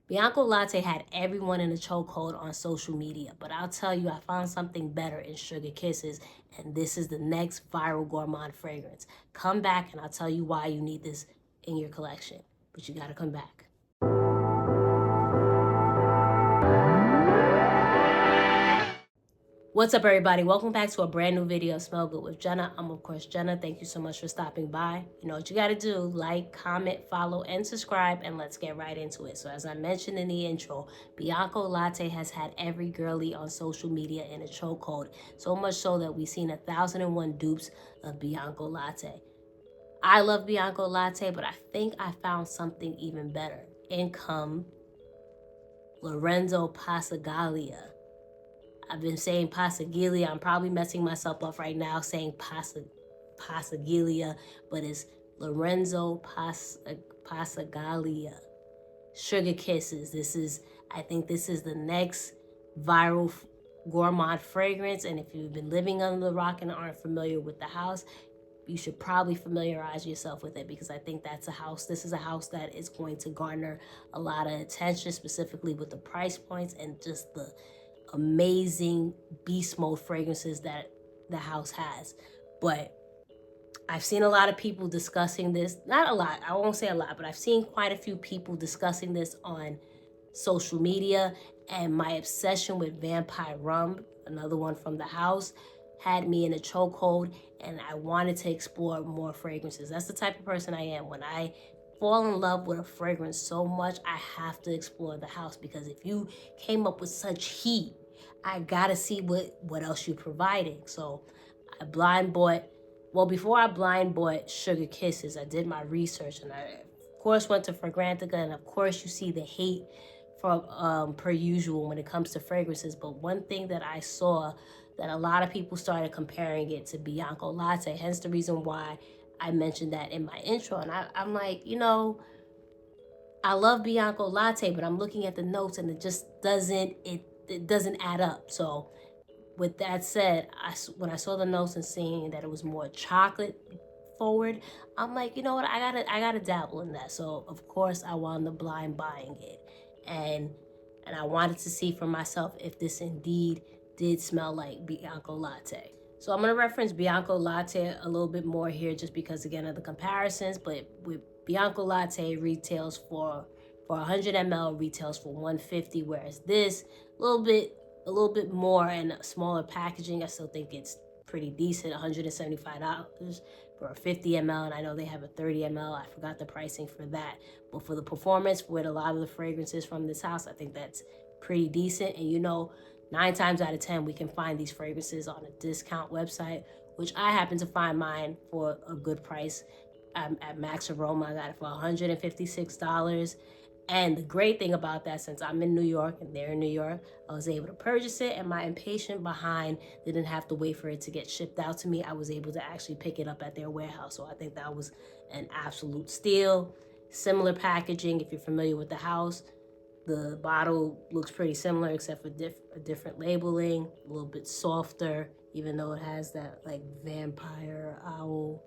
Bianco Latte had everyone in a chokehold on social media, but I'll tell you, I found something better in Sugar Kisses, and this is the next viral gourmand fragrance. Come back and I'll tell you why you need this in your collection, but you gotta come back. What's up, everybody? Welcome back to a brand new video of Smell Good with Jenna. I'm, of course, Jenna. Thank you so much for stopping by. You know what you got to do. Like, comment, follow, and subscribe, and let's get right into it. So as I mentioned in the intro, Bianco Latte has had every girly on social media in a chokehold, so much so that we've seen 1,001 dupes of Bianco Latte. I love Bianco Latte, but I think I found something even better. In come Lorenzo Pazzaglia. I've been saying Pazzaglia. I'm probably messing myself up right now saying Pazzaglia, but it's Lorenzo Pazzaglia. Sugar Kisses. I think this is the next viral gourmand fragrance. And if you've been living under the rock and aren't familiar with the house, you should probably familiarize yourself with it, because I think this is a house that is going to garner a lot of attention, specifically with the price points and just the amazing beast mode fragrances that the house has. But I've seen a lot of people discussing this. Not a lot, I won't say a lot, but I've seen quite a few people discussing this on social media. And my obsession with Vampire Rum, another one from the house, had me in a chokehold, and I wanted to explore more fragrances. That's the type of person I am. When I fall in love with a fragrance so much, I have to explore the house, because if you came up with such heat, I gotta see what else you're providing. So I blind bought, well, before I blind bought Sugar Kisses, I did my research, and I, of course, went to Fragrantica, and of course you see the hate from per usual when it comes to fragrances. But one thing that I saw, that a lot of people started comparing it to Bianco Latte, hence the reason why I mentioned that in my intro. And I'm like, you know, I love Bianco Latte, but I'm looking at the notes and it just doesn't, it doesn't add up. So with that said, when I saw the notes and seeing that it was more chocolate forward, I'm like, you know what, I gotta dabble in that. So of course I wound up blind buying it, and I wanted to see for myself if this indeed did smell like Bianco Latte. So I'm gonna reference Bianco Latte a little bit more here, just because, again, of the comparisons. But with Bianco Latte, retails for 100 ml retails for $150, whereas this a little bit more and smaller packaging. I still think it's pretty decent, $175 for a 50 ml, and I know they have a 30 ml. I forgot the pricing for that, but for the performance with a lot of the fragrances from this house, I think that's pretty decent. And you know, 9 times out of 10 we can find these fragrances on a discount website, which I happen to find mine for a good price at Max Aroma. I got it for $156. And the great thing about that, since I'm in New York and they're in New York, I was able to purchase it, and my impatient behind didn't have to wait for it to get shipped out to me. I was able to actually pick it up at their warehouse. So I think that was an absolute steal. Similar packaging, if you're familiar with the house. The bottle looks pretty similar, except for different labeling, a little bit softer, even though it has that like vampire owl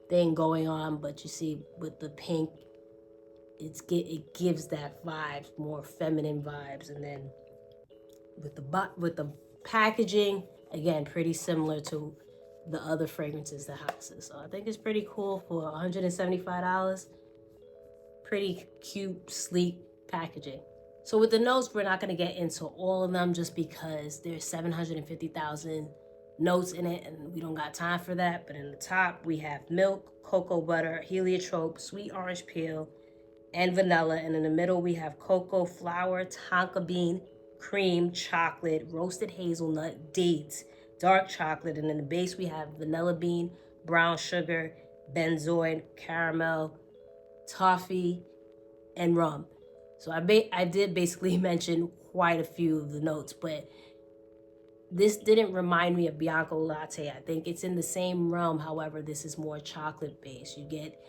thing going on. But you see with the pink, it gives that vibe, more feminine vibes. And then with the packaging, again, pretty similar to the other fragrances the house is. So I think it's pretty cool for $175. Pretty cute, sleek packaging. So with the notes, we're not going to get into all of them, just because there's 750,000 notes in it and we don't got time for that. But in the top, we have milk, cocoa butter, heliotrope, sweet orange peel, and vanilla. And in the middle, we have cocoa, flour, tonka bean, cream, chocolate, roasted hazelnut, dates, dark chocolate. And in the base, we have vanilla bean, brown sugar, benzoin, caramel, toffee, and rum. So I did basically mention quite a few of the notes, but this didn't remind me of Bianco Latte. I think it's in the same realm. However, this is more chocolate based. You get,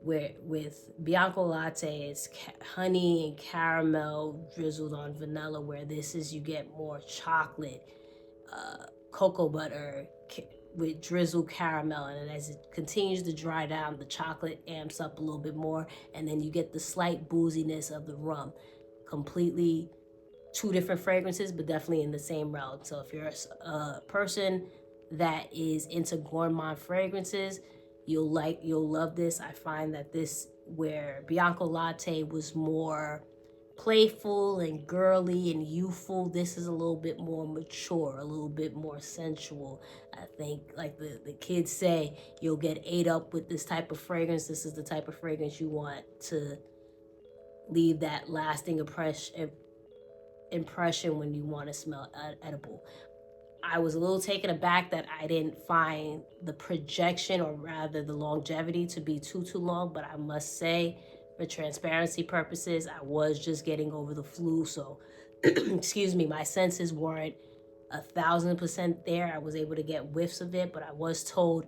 where with Bianco Latte, it's honey and caramel drizzled on vanilla, where this is, you get more chocolate, cocoa butter with drizzled caramel. And as it continues to dry down, the chocolate amps up a little bit more, and then you get the slight booziness of the rum. completely two different fragrances, but definitely in the same realm. So if you're a person that is into gourmand fragrances, you'll love this. I find that this, where Bianco Latte was more playful and girly and youthful, this is a little bit more mature, a little bit more sensual. I think, like the kids say, you'll get ate up with this type of fragrance. This is the type of fragrance you want to leave that lasting impression when you want to smell edible. I was a little taken aback that I didn't find the projection, or rather the longevity, to be too long, but I must say, for transparency purposes, I was just getting over the flu, so excuse me, my senses weren't 1,000% there. I was able to get whiffs of it, but I was told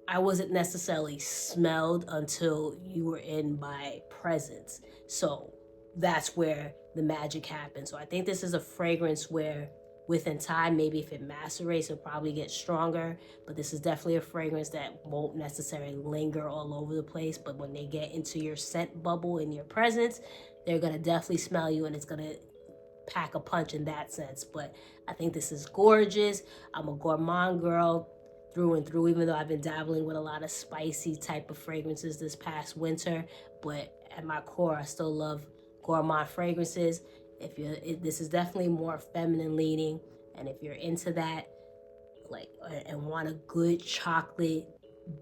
I wasn't necessarily smelled until you were in my presence. So that's where the magic happens. So I think this is a fragrance where within time, maybe if it macerates, it'll probably get stronger. But this is definitely a fragrance that won't necessarily linger all over the place. But when they get into your scent bubble in your presence, they're going to definitely smell you, and it's going to pack a punch in that sense. But I think this is gorgeous. I'm a gourmand girl through and through, even though I've been dabbling with a lot of spicy type of fragrances this past winter. But at my core, I still love gourmand fragrances. This is definitely more feminine leaning, and if you're into that, like, and want a good chocolate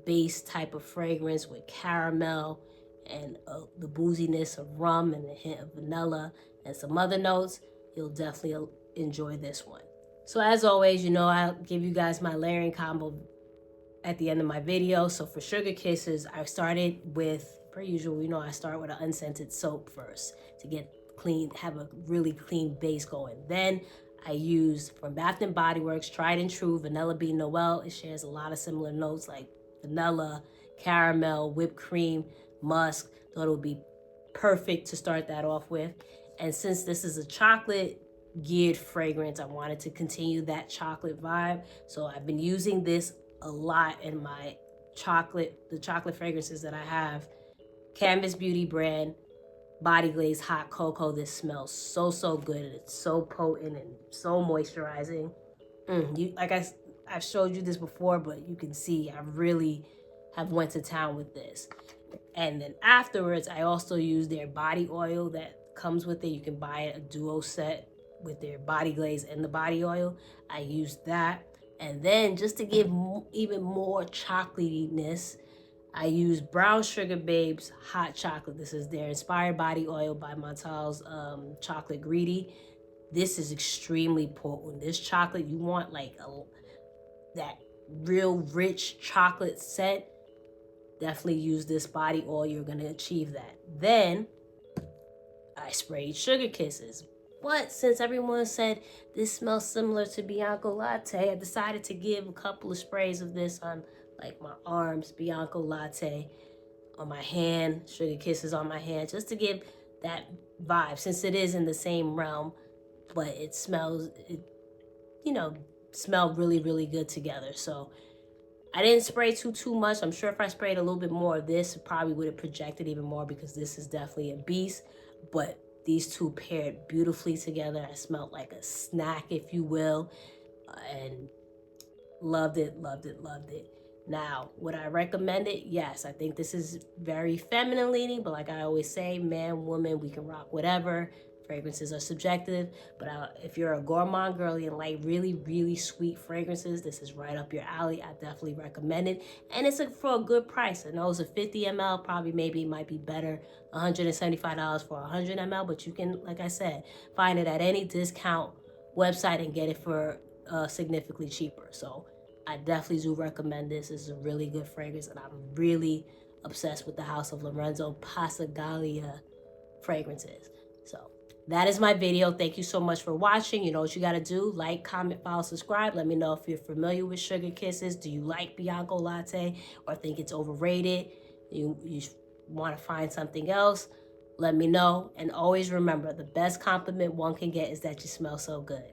based type of fragrance with caramel and the booziness of rum and a hint of vanilla and some other notes, you'll definitely enjoy this one. So as always, I'll give you guys my layering combo at the end of my video. So for Sugar Kisses, I started with, per usual, I start with an unscented soap first to get clean, have a really clean base going. Then I used, from Bath & Body Works, tried and true Vanilla Bean Noel. It shares a lot of similar notes like vanilla, caramel, whipped cream, musk. Thought it would be perfect to start that off with. And since this is a chocolate geared fragrance, I wanted to continue that chocolate vibe. So I've been using this a lot in my the chocolate fragrances that I have. Canvas Beauty brand Body Glaze Hawt Cocoa. This smells so good. It's so potent and so moisturizing. I've showed you this before, but you can see I really have went to town with this. And then afterwards, I also use their body oil that comes with it. You can buy it, a duo set with their body glaze and the body oil. I used that. And then just to give even more chocolatiness, I use Brown Sugar Babes Hot Chocolate. This is their Inspired Body Oil by Montal's Chocolate Greedy. This is extremely potent. This chocolate, you want like that real rich chocolate scent, definitely use this body oil. You're going to achieve that. Then I sprayed Sugar Kisses. But since everyone said this smells similar to Bianco Latte, I decided to give a couple of sprays of this on like my arms, Bianco Latte on my hand, Sugar Kisses on my hand, just to give that vibe, since it is in the same realm, but it smells, smell really good together. So I didn't spray too much. I'm sure if I sprayed a little bit more of this, it probably would have projected even more, because this is definitely a beast. But these two paired beautifully together. I smelled like a snack, if you will, and loved it. Now, would I recommend it? Yes, I think this is very feminine leaning, but like I always say, man, woman, we can rock whatever. Fragrances are subjective, but if you're a gourmand girly and like really sweet fragrances, this is right up your alley. I definitely recommend it, and it's for a good price. I know it's a 50 ml, probably maybe it might be better, $175 for 100 ml, but you can, like I said, find it at any discount website and get it for significantly cheaper. So I definitely do recommend this. This is a really good fragrance, and I'm really obsessed with the house of Lorenzo Pazzaglia fragrances. So that is my video. Thank you so much for watching. You know what you got to do. Like, comment, follow, subscribe. Let me know if you're familiar with Sugar Kisses. Do you like Bianco Latte or think it's overrated? You want to find something else? Let me know. And always remember, the best compliment one can get is that you smell so good.